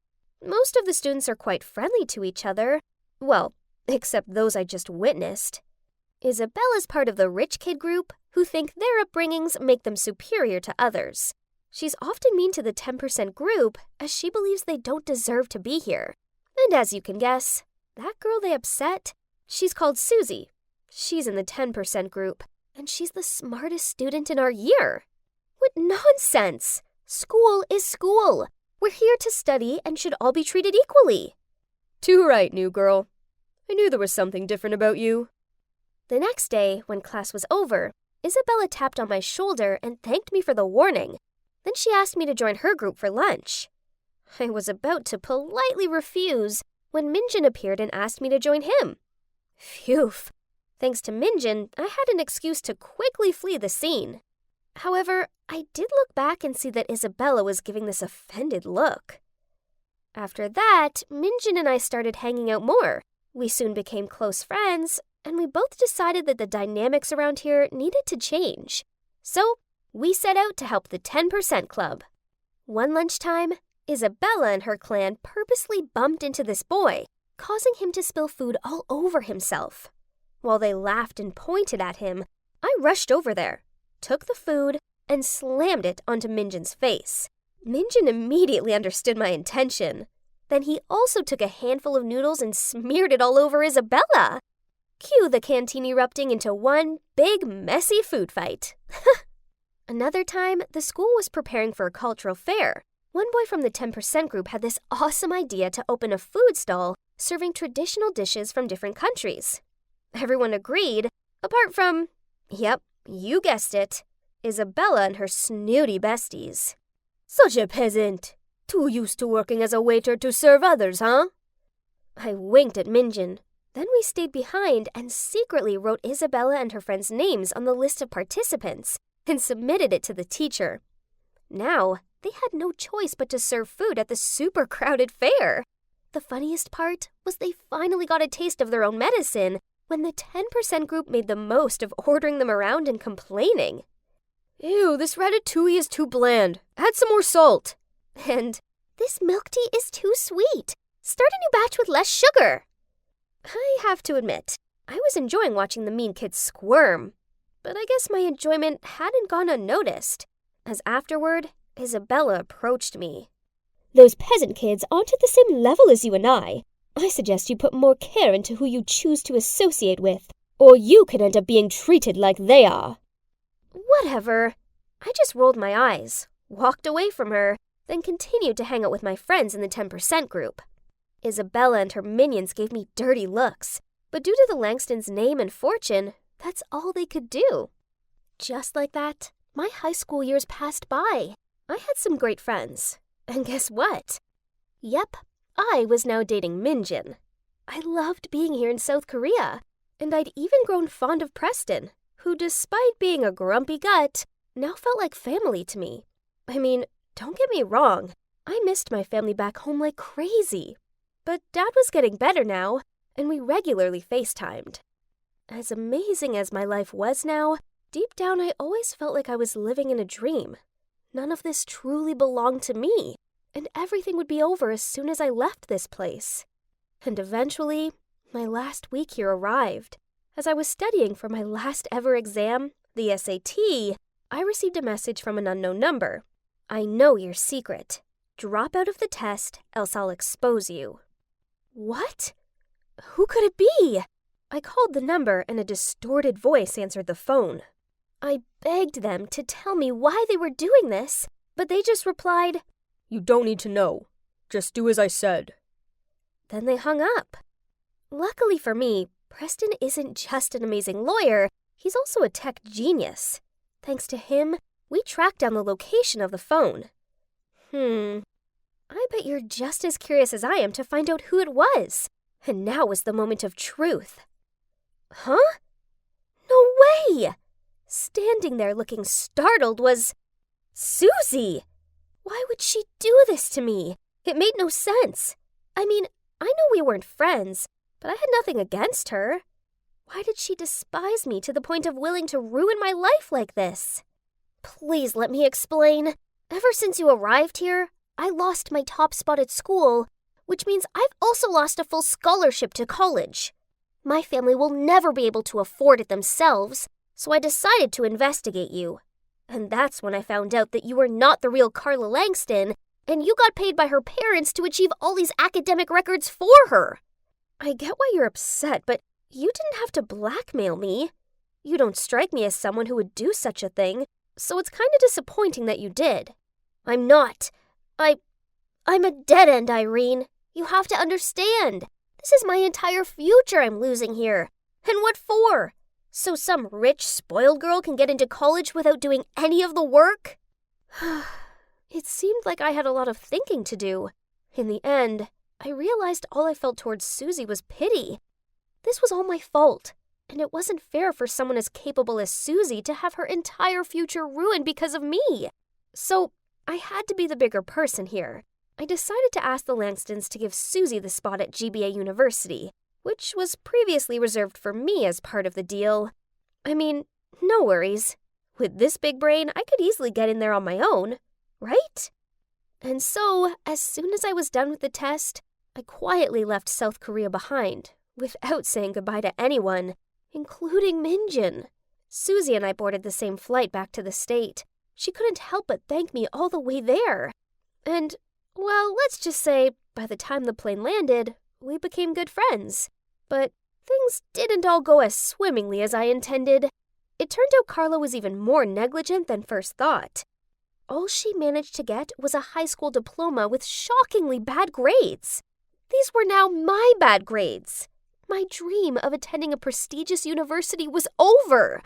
Most of the students are quite friendly to each other. Well, except those I just witnessed. Isabella's part of the rich kid group who think their upbringings make them superior to others. She's often mean to the 10% group as she believes they don't deserve to be here. And as you can guess, that girl they upset, she's called Susie. She's in the 10% group, and she's the smartest student in our year. What nonsense! School is school. We're here to study and should all be treated equally. Too right, new girl. I knew there was something different about you. The next day, when class was over, Isabella tapped on my shoulder and thanked me for the warning. Then she asked me to join her group for lunch. I was about to politely refuse when Minjun appeared and asked me to join him. Phew. Thanks to Minjun, I had an excuse to quickly flee the scene. However, I did look back and see that Isabella was giving this offended look. After that, Minjun and I started hanging out more. We soon became close friends, and we both decided that the dynamics around here needed to change. So, we set out to help the 10% club. One lunchtime, Isabella and her clan purposely bumped into this boy, causing him to spill food all over himself. While they laughed and pointed at him, I rushed over there, took the food, and slammed it onto Minjun's face. Minjun immediately understood my intention. Then he also took a handful of noodles and smeared it all over Isabella. Cue the canteen erupting into one big, messy food fight. Another time, the school was preparing for a cultural fair. One boy from the 10% group had this awesome idea to open a food stall serving traditional dishes from different countries. Everyone agreed, apart from, yep, you guessed it, Isabella and her snooty besties. Such a peasant. Too used to working as a waiter to serve others, huh? I winked at Minjun. Then we stayed behind and secretly wrote Isabella and her friends' names on the list of participants and submitted it to the teacher. Now, they had no choice but to serve food at the super crowded fair. The funniest part was they finally got a taste of their own medicine when the 10% group made the most of ordering them around and complaining. Ew, this ratatouille is too bland. Add some more salt. And this milk tea is too sweet. Start a new batch with less sugar. I have to admit, I was enjoying watching the mean kids squirm. But I guess my enjoyment hadn't gone unnoticed, as afterward, Isabella approached me. Those peasant kids aren't at the same level as you and I. I suggest you put more care into who you choose to associate with, or you could end up being treated like they are. Whatever. I just rolled my eyes, walked away from her, then continued to hang out with my friends in the 10% group. Isabella and her minions gave me dirty looks, but due to the Langstons' name and fortune, that's all they could do. Just like that, my high school years passed by. I had some great friends. And guess what? Yep, I was now dating Minjin. I loved being here in South Korea, and I'd even grown fond of Preston, who, despite being a grumpy gut, now felt like family to me. I mean, don't get me wrong, I missed my family back home like crazy. But Dad was getting better now, and we regularly FaceTimed. As amazing as my life was now, deep down I always felt like I was living in a dream. None of this truly belonged to me, and everything would be over as soon as I left this place. And eventually, my last week here arrived. As I was studying for my last ever exam, the SAT, I received a message from an unknown number. I know your secret. Drop out of the test, else I'll expose you. What? Who could it be? I called the number and a distorted voice answered the phone. I begged them to tell me why they were doing this, but they just replied, You don't need to know. Just do as I said. Then they hung up. Luckily for me, Preston isn't just an amazing lawyer, he's also a tech genius. Thanks to him, we tracked down the location of the phone. I bet you're just as curious as I am to find out who it was. And now was the moment of truth. Huh? No way! Standing there looking startled was Susie! Why would she do this to me? It made no sense. I mean, I know we weren't friends, but I had nothing against her. Why did she despise me to the point of willing to ruin my life like this? Please let me explain. Ever since you arrived here, I lost my top spot at school, which means I've also lost a full scholarship to college. My family will never be able to afford it themselves, so I decided to investigate you. And that's when I found out that you were not the real Carla Langston, and you got paid by her parents to achieve all these academic records for her. I get why you're upset, but you didn't have to blackmail me. You don't strike me as someone who would do such a thing, so it's kind of disappointing that you did. I'm not. I'm a dead end, Irene. You have to understand. This is my entire future I'm losing here. And what for? So some rich, spoiled girl can get into college without doing any of the work? It seemed like I had a lot of thinking to do. In the end, I realized all I felt towards Susie was pity. This was all my fault, and it wasn't fair for someone as capable as Susie to have her entire future ruined because of me. So I had to be the bigger person here. I decided to ask the Langstons to give Susie the spot at GBA University, which was previously reserved for me as part of the deal. I mean, no worries. With this big brain, I could easily get in there on my own, right? And so, as soon as I was done with the test, I quietly left South Korea behind, without saying goodbye to anyone, including Minjin. Susie and I boarded the same flight back to the state. She couldn't help but thank me all the way there. And, well, let's just say, by the time the plane landed, we became good friends. But things didn't all go as swimmingly as I intended. It turned out Carla was even more negligent than first thought. All she managed to get was a high school diploma with shockingly bad grades. These were now my bad grades. My dream of attending a prestigious university was over.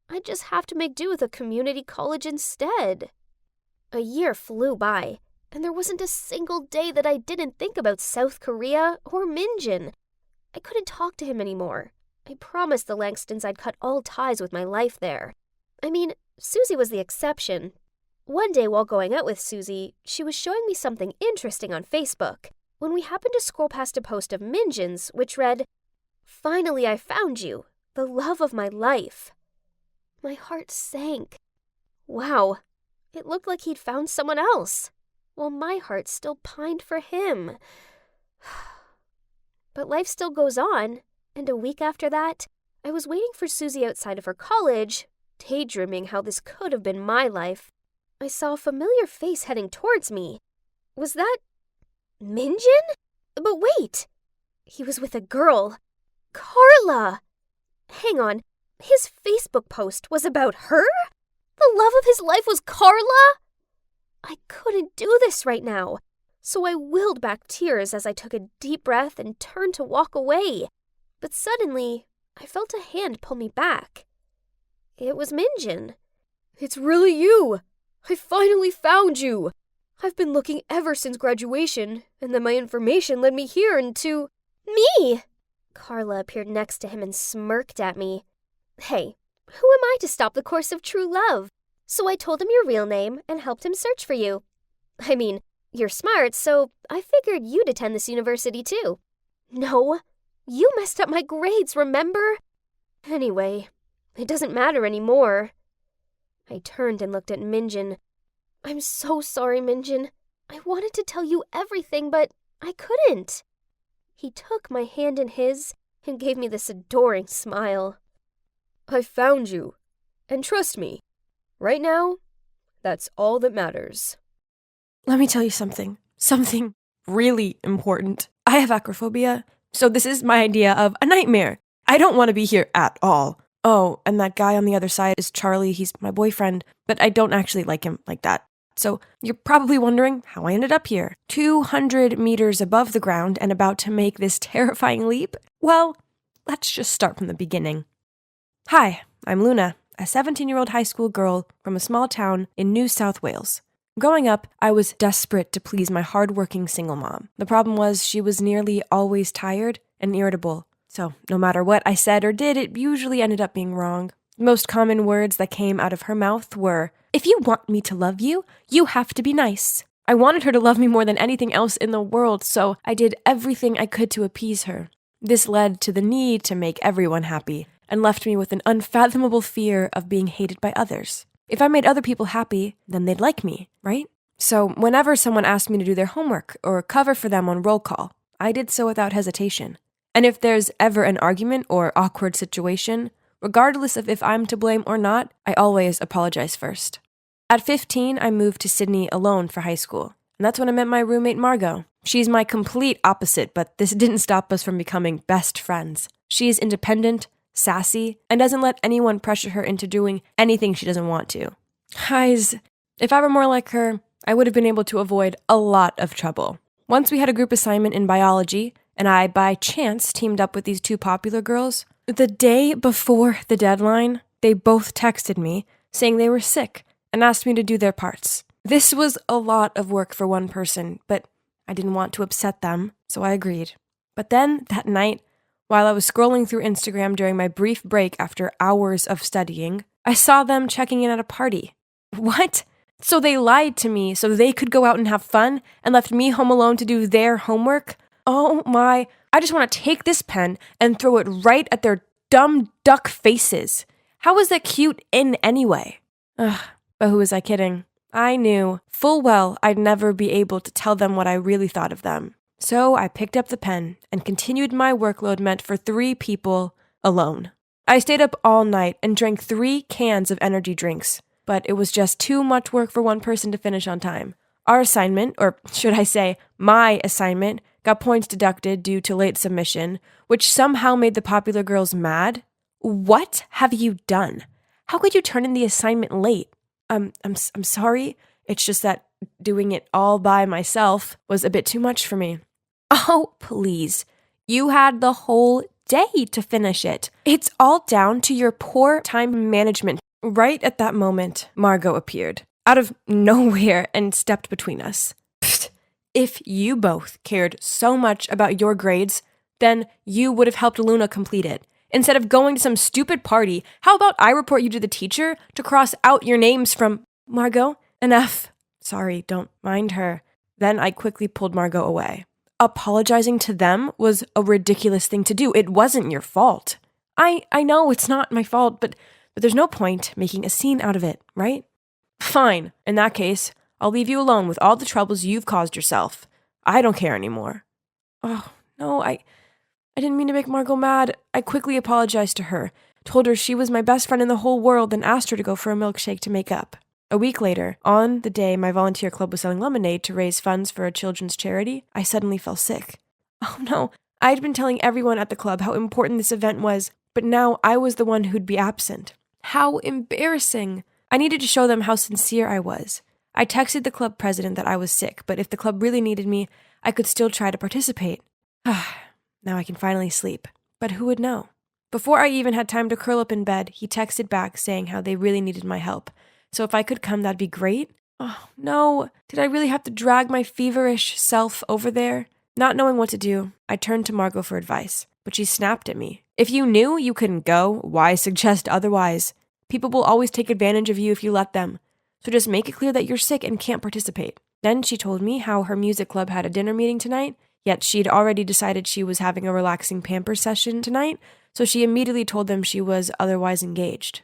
I just have to make do with a community college instead. A year flew by, and there wasn't a single day that I didn't think about South Korea or Minjin. I couldn't talk to him anymore. I promised the Langstons I'd cut all ties with my life there. I mean, Susie was the exception. One day while going out with Susie, she was showing me something interesting on Facebook, when we happened to scroll past a post of Minjin's, which read, "Finally I found you, the love of my life." My heart sank. Wow, it looked like he'd found someone else, while my heart still pined for him. But life still goes on, and a week after that, I was waiting for Susie outside of her college, daydreaming how this could have been my life. I saw a familiar face heading towards me. Was that Minjin? But wait! He was with a girl. Carla! Hang on, his Facebook post was about her? The love of his life was Carla? I couldn't do this right now, so I willed back tears as I took a deep breath and turned to walk away. But suddenly, I felt a hand pull me back. It was Minjin. It's really you! I finally found you! I've been looking ever since graduation, and then my information led me here and to... Me! Carla appeared next to him and smirked at me. Hey, who am I to stop the course of true love? So I told him your real name and helped him search for you. I mean, you're smart, so I figured you'd attend this university too. No, you messed up my grades, remember? Anyway, it doesn't matter anymore. I turned and looked at Minjin. I'm so sorry, Minjin. I wanted to tell you everything, but I couldn't. He took my hand in his and gave me this adoring smile. I found you. And trust me, right now, that's all that matters. Let me tell you something. Something really important. I have acrophobia, so this is my idea of a nightmare. I don't want to be here at all. Oh, and that guy on the other side is Charlie. He's my boyfriend, but I don't actually like him like that. So you're probably wondering how I ended up here, 200 meters above the ground and about to make this terrifying leap. Well, let's just start from the beginning. Hi, I'm Luna, a 17-year-old high school girl from a small town in New South Wales. Growing up, I was desperate to please my hardworking single mom. The problem was she was nearly always tired and irritable. So no matter what I said or did, it usually ended up being wrong. The most common words that came out of her mouth were, "If you want me to love you, you have to be nice." I wanted her to love me more than anything else in the world, so I did everything I could to appease her. This led to the need to make everyone happy, and left me with an unfathomable fear of being hated by others. If I made other people happy, then they'd like me, right? So whenever someone asked me to do their homework or cover for them on roll call, I did so without hesitation. And if there's ever an argument or awkward situation, regardless of if I'm to blame or not, I always apologize first. At 15, I moved to Sydney alone for high school, and that's when I met my roommate Margot. She's my complete opposite, but this didn't stop us from becoming best friends. She's independent, sassy, and doesn't let anyone pressure her into doing anything she doesn't want to. Guys, if I were more like her, I would have been able to avoid a lot of trouble. Once we had a group assignment in biology, and I, by chance, teamed up with these two popular girls. The day before the deadline, they both texted me saying they were sick and asked me to do their parts. This was a lot of work for one person, but I didn't want to upset them, so I agreed. But then, that night, while I was scrolling through Instagram during my brief break after hours of studying, I saw them checking in at a party. What? So they lied to me so they could go out and have fun and left me home alone to do their homework? Oh my, I just want to take this pen and throw it right at their dumb duck faces. How is that cute in anyway? Ugh, but who was I kidding? I knew full well I'd never be able to tell them what I really thought of them. So I picked up the pen and continued my workload meant for 3 people alone. I stayed up all night and drank 3 cans of energy drinks, but it was just too much work for one person to finish on time. Our assignment, or should I say my assignment, got points deducted due to late submission, which somehow made the popular girls mad. What have you done? How could you turn in the assignment late? I'm sorry. It's just that doing it all by myself was a bit too much for me. Oh, please. You had the whole day to finish it. It's all down to your poor time management. Right at that moment, Margot appeared, out of nowhere, and stepped between us. Pfft. If you both cared so much about your grades, then you would have helped Luna complete it. Instead of going to some stupid party, how about I report you to the teacher to cross out your names from... Margot, enough. Sorry, don't mind her. Then I quickly pulled Margot away. Apologizing to them was a ridiculous thing to do. It wasn't your fault. I know it's not my fault, but there's no point making a scene out of it, right? Fine. In that case, I'll leave you alone with all the troubles you've caused yourself. I don't care anymore. Oh, no, I didn't mean to make Margot mad. I quickly apologized to her, told her she was my best friend in the whole world, and asked her to go for a milkshake to make up. A week later, on the day my volunteer club was selling lemonade to raise funds for a children's charity, I suddenly fell sick. Oh no, I'd been telling everyone at the club how important this event was, but now I was the one who'd be absent. How embarrassing. I needed to show them how sincere I was. I texted the club president that I was sick, but if the club really needed me, I could still try to participate. Now I can finally sleep. But who would know? Before I even had time to curl up in bed, he texted back saying how they really needed my help. So if I could come, that'd be great. Oh, no. Did I really have to drag my feverish self over there? Not knowing what to do, I turned to Margot for advice, but she snapped at me. If you knew you couldn't go, why suggest otherwise? People will always take advantage of you if you let them. So just make it clear that you're sick and can't participate. Then she told me how her music club had a dinner meeting tonight, yet she'd already decided she was having a relaxing pamper session tonight, so she immediately told them she was otherwise engaged.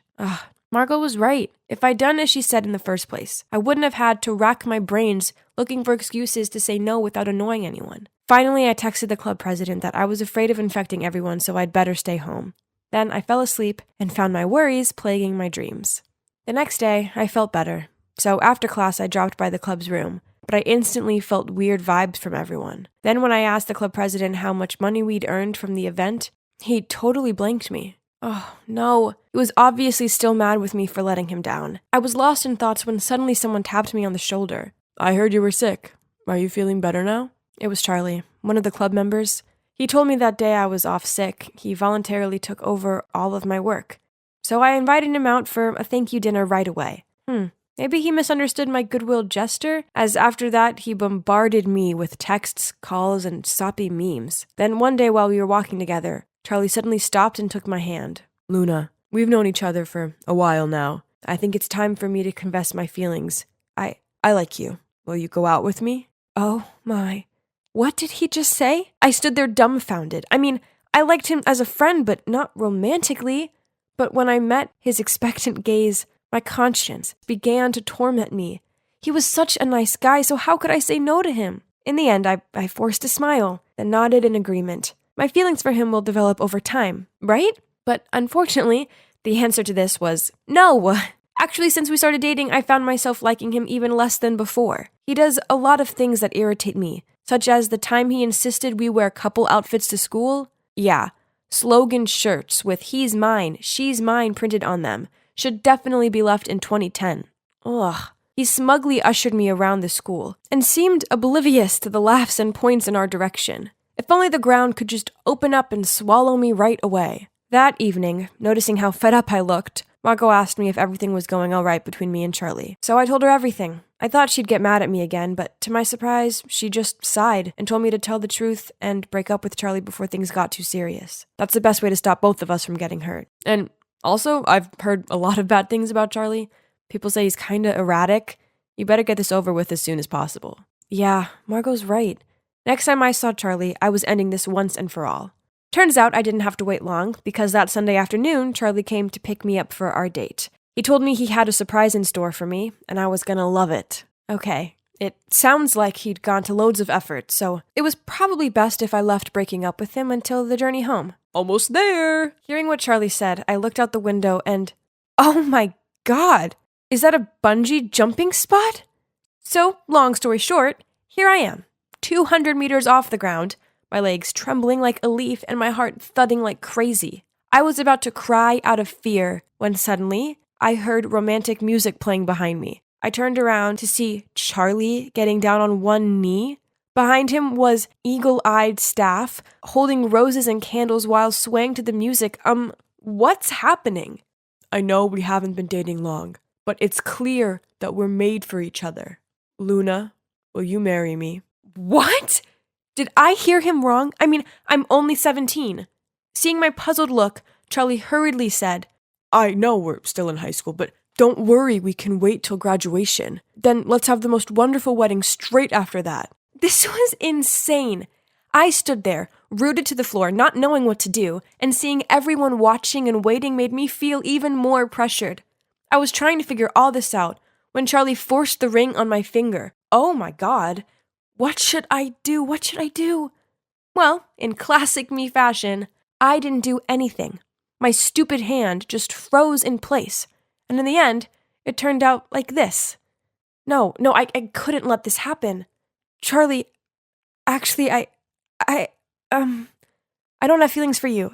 Margot was right. If I'd done as she said in the first place, I wouldn't have had to rack my brains looking for excuses to say no without annoying anyone. Finally, I texted the club president that I was afraid of infecting everyone, so I'd better stay home. Then I fell asleep and found my worries plaguing my dreams. The next day, I felt better. So after class, I dropped by the club's room, but I instantly felt weird vibes from everyone. Then when I asked the club president how much money we'd earned from the event, he totally blanked me. Oh, no. He was obviously still mad with me for letting him down. I was lost in thoughts when suddenly someone tapped me on the shoulder. I heard you were sick. Are you feeling better now? It was Charlie, one of the club members. He told me that day I was off sick. He voluntarily took over all of my work. So I invited him out for a thank you dinner right away. Maybe he misunderstood my goodwill gesture, as after that he bombarded me with texts, calls, and soppy memes. Then one day while we were walking together, Charlie suddenly stopped and took my hand. Luna, we've known each other for a while now. I think it's time for me to confess my feelings. I like you. Will you go out with me? Oh my. What did he just say? I stood there dumbfounded. I mean, I liked him as a friend, but not romantically. But when I met his expectant gaze, my conscience began to torment me. He was such a nice guy, so how could I say no to him? In the end, I forced a smile, then nodded in agreement. My feelings for him will develop over time, right? But unfortunately, the answer to this was no. Actually, since we started dating, I found myself liking him even less than before. He does a lot of things that irritate me, such as the time he insisted we wear couple outfits to school. Yeah, slogan shirts with "he's mine, she's mine" printed on them should definitely be left in 2010. Ugh. He smugly ushered me around the school and seemed oblivious to the laughs and points in our direction. If only the ground could just open up and swallow me right away. That evening, noticing how fed up I looked, Margot asked me if everything was going all right between me and Charlie. So I told her everything. I thought she'd get mad at me again, but to my surprise, she just sighed and told me to tell the truth and break up with Charlie before things got too serious. That's the best way to stop both of us from getting hurt. And also, I've heard a lot of bad things about Charlie. People say he's kinda erratic. You better get this over with as soon as possible. Yeah, Margot's right. Next time I saw Charlie, I was ending this once and for all. Turns out I didn't have to wait long, because that Sunday afternoon, Charlie came to pick me up for our date. He told me he had a surprise in store for me, and I was gonna love it. Okay, it sounds like he'd gone to loads of effort, so it was probably best if I left breaking up with him until the journey home. Almost there! Hearing what Charlie said, I looked out the window and, oh my god! Is that a bungee jumping spot? So, long story short, here I am, 200 meters off the ground, my legs trembling like a leaf and my heart thudding like crazy. I was about to cry out of fear when suddenly I heard romantic music playing behind me. I turned around to see Charlie getting down on one knee. Behind him was eagle-eyed staff holding roses and candles while swaying to the music. What's happening? I know we haven't been dating long, but it's clear that we're made for each other. Luna, will you marry me? What? Did I hear him wrong? I mean, I'm only 17. Seeing my puzzled look, Charlie hurriedly said, I know we're still in high school, but don't worry, we can wait till graduation. Then let's have the most wonderful wedding straight after that. This was insane. I stood there, rooted to the floor, not knowing what to do, and seeing everyone watching and waiting made me feel even more pressured. I was trying to figure all this out when Charlie forced the ring on my finger. Oh my god. What should I do? What should I do? Well, in classic me fashion, I didn't do anything. My stupid hand just froze in place. And in the end, it turned out like this. No, I couldn't let this happen. Charlie, actually, I don't have feelings for you.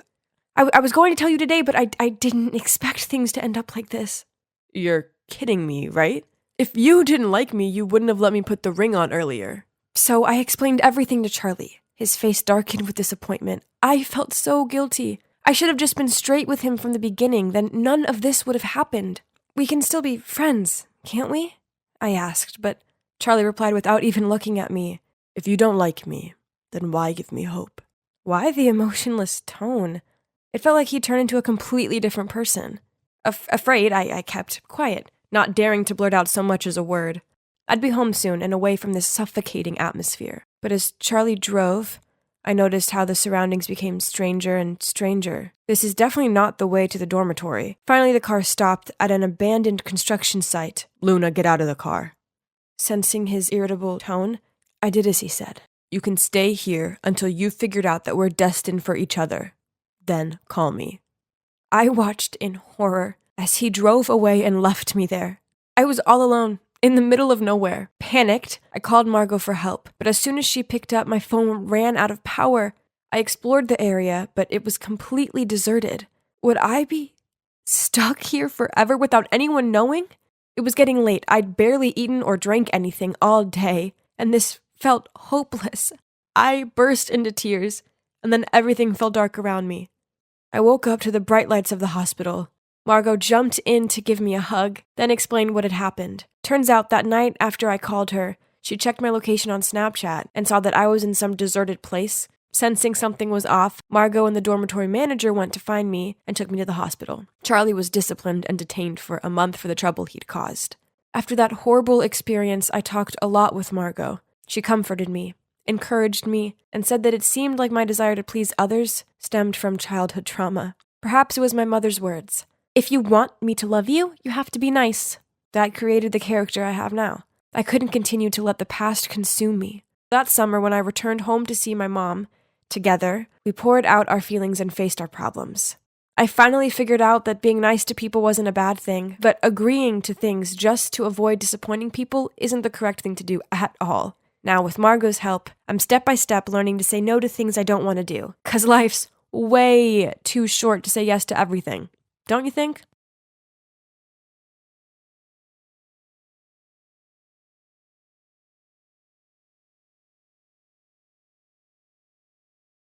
I was going to tell you today, but I didn't expect things to end up like this. You're kidding me, right? If you didn't like me, you wouldn't have let me put the ring on earlier. So I explained everything to Charlie. His face darkened with disappointment. I felt so guilty. I should have just been straight with him from the beginning, then none of this would have happened. We can still be friends, can't we? I asked, but Charlie replied without even looking at me. If you don't like me, then why give me hope? Why the emotionless tone? It felt like he'd turned into a completely different person. Afraid, I kept quiet, not daring to blurt out so much as a word. I'd be home soon and away from this suffocating atmosphere. But as Charlie drove, I noticed how the surroundings became stranger and stranger. This is definitely not the way to the dormitory. Finally, the car stopped at an abandoned construction site. Luna, get out of the car. Sensing his irritable tone, I did as he said. You can stay here until you've figured out that we're destined for each other. Then call me. I watched in horror as he drove away and left me there. I was all alone, in the middle of nowhere. Panicked, I called Margot for help, but as soon as she picked up, my phone ran out of power. I explored the area, but it was completely deserted. Would I be stuck here forever without anyone knowing? It was getting late. I'd barely eaten or drank anything all day, and this felt hopeless. I burst into tears, and then everything fell dark around me. I woke up to the bright lights of the hospital. Margot jumped in to give me a hug, then explained what had happened. Turns out that night after I called her, she checked my location on Snapchat and saw that I was in some deserted place. Sensing something was off, Margot and the dormitory manager went to find me and took me to the hospital. Charlie was disciplined and detained for a month for the trouble he'd caused. After that horrible experience, I talked a lot with Margot. She comforted me, encouraged me, and said that it seemed like my desire to please others stemmed from childhood trauma. Perhaps it was my mother's words. If you want me to love you, you have to be nice. That created the character I have now. I couldn't continue to let the past consume me. That summer, when I returned home to see my mom, together, we poured out our feelings and faced our problems. I finally figured out that being nice to people wasn't a bad thing, but agreeing to things just to avoid disappointing people isn't the correct thing to do at all. Now, with Margot's help, I'm step by step learning to say no to things I don't want to do, 'cause life's way too short to say yes to everything. Don't you think?